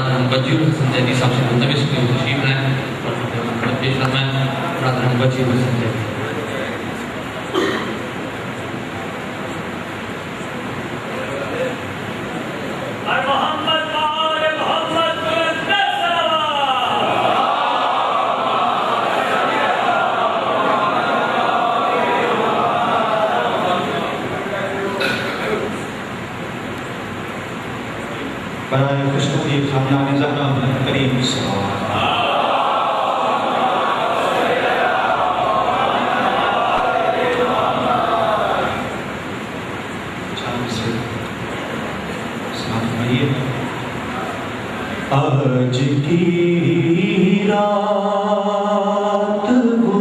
برادر بچیر حسن زیدی صاحب سے ملتمس کی تشریف لائیں اور خدمت پیش فرمائیں. برادر بچیر حسن زیدی. برائے خوشنودی خاندان زہرا کریم صلوات. آج کی رات وہ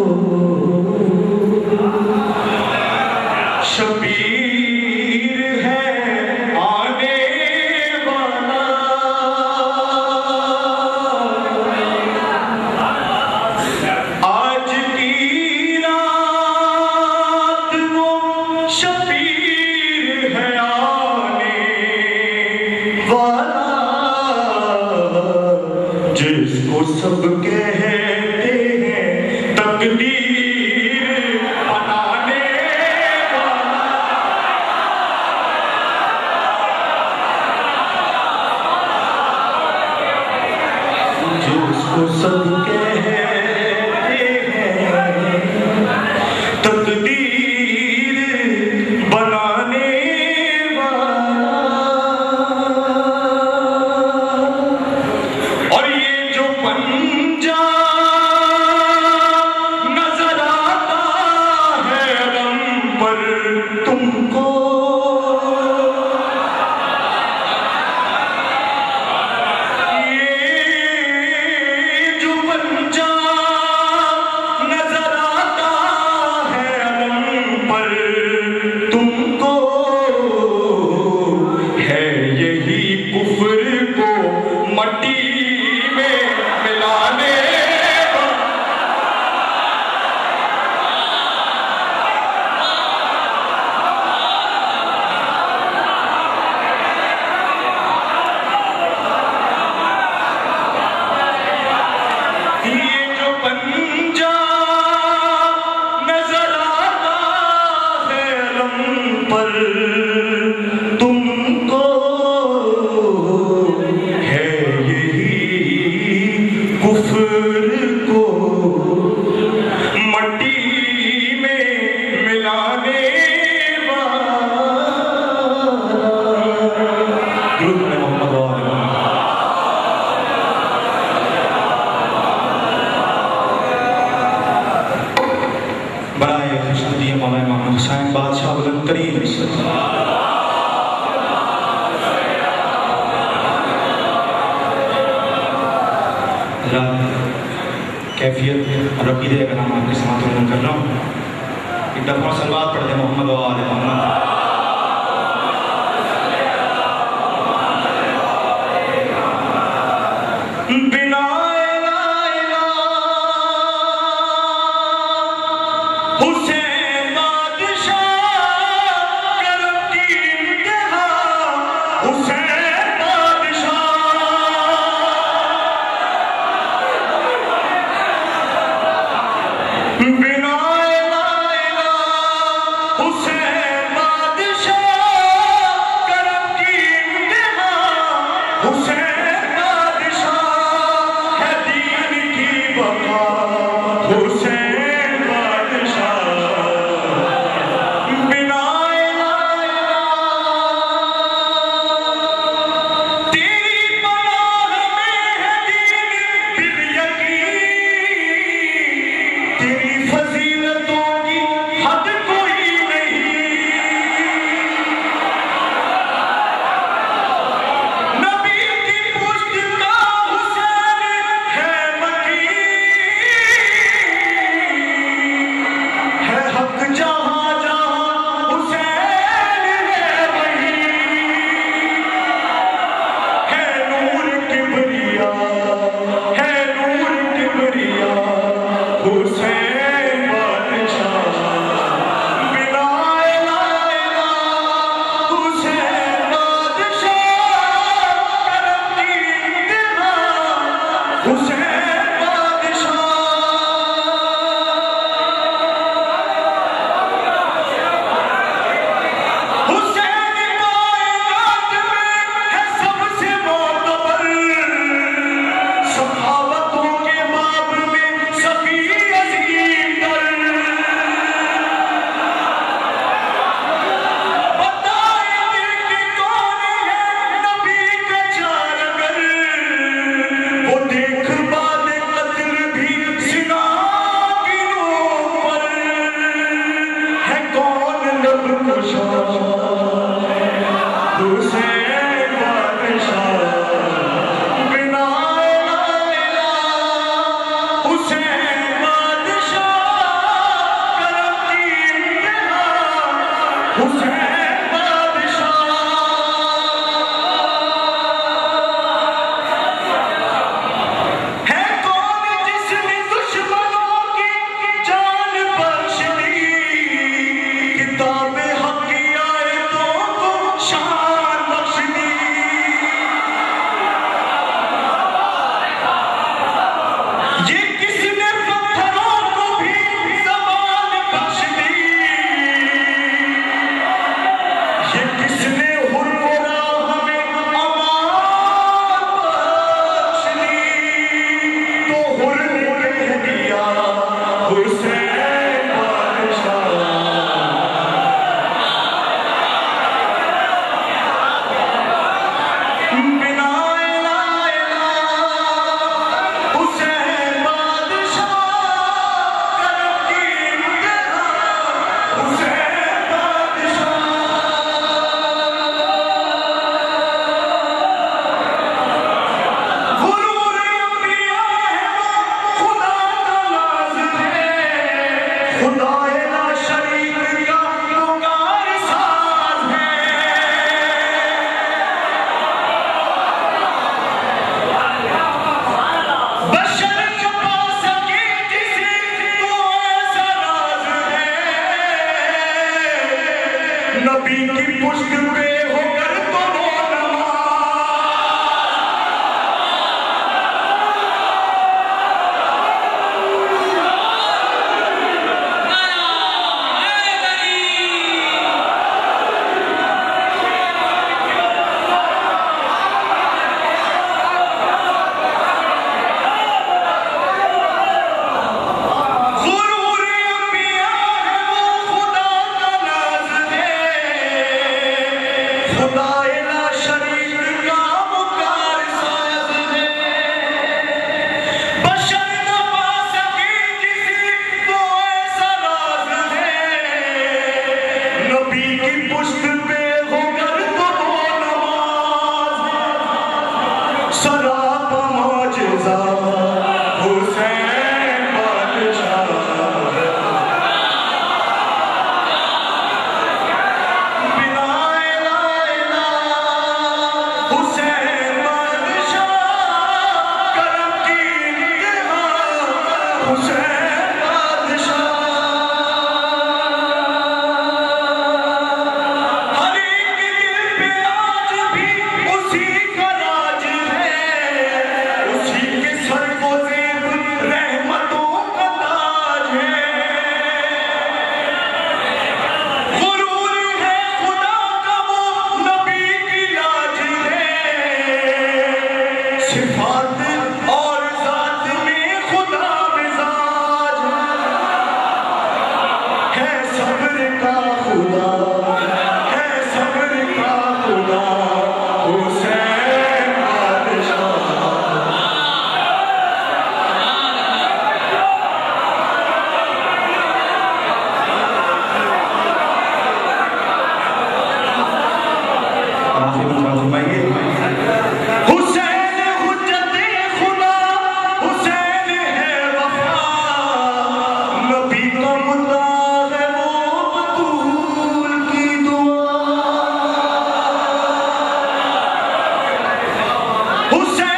شبیر ہے آنے والا. آج کی رات وہ شبیر ہے آنے والا جس کو سب کہتے ہیں تقدیر بنانے والا. جس کو سب کہتے ہیں تقدیر بنانے والا. اور یہ جو پنجہ نظر آتا ہے غم پر تم کو، یہ جو پنجہ نظر آتا ہے غم پر تم کو، ہے یہی کفر کو مٹی میں ملانے والا. یہ جو پنجہ نظر آتا ہے غم پر تم کو، ہے یہی کفر کو مٹی میں ملانے والا. درود میں محمد و آل محمد. برائے خوشنودی مولانا محمد حسین بادشاہ بلند کریم صلی اللہ علیہ وسلم. کیفیت اور عقیدے کا نام آپ کے ساتھ عرض کر رہا ہوں. ایک دفعہ صلوات پڑھ دیں محمد و آل محمد. بنا لا الہ حسین بادشاہ کرم کی انتہا، حسین بادشاہ بنا لا الہ حسین بادشاہ سراپا معجزہ حسین بادشاہ بلا الہ الا حسین بادشاہ کرم کی انتہا حسین بادشاہ ہر ایک دل پہ آج بھی اسی کا راج ہے اسی کے سر کو زیب رحمتوں کا تاج ہے غرور ہے خدا کا وہ نبی کی لاج ہے صفات اور ذات میں خدا مزاج ہے صبر کا خدا ہے صبر کا خدا حسین بادشاہ آخری منصور فرمائیے حسین حجت خدا حسین ہے وفا نبی کا مدعا ہے وہ بطول کی دعا حسین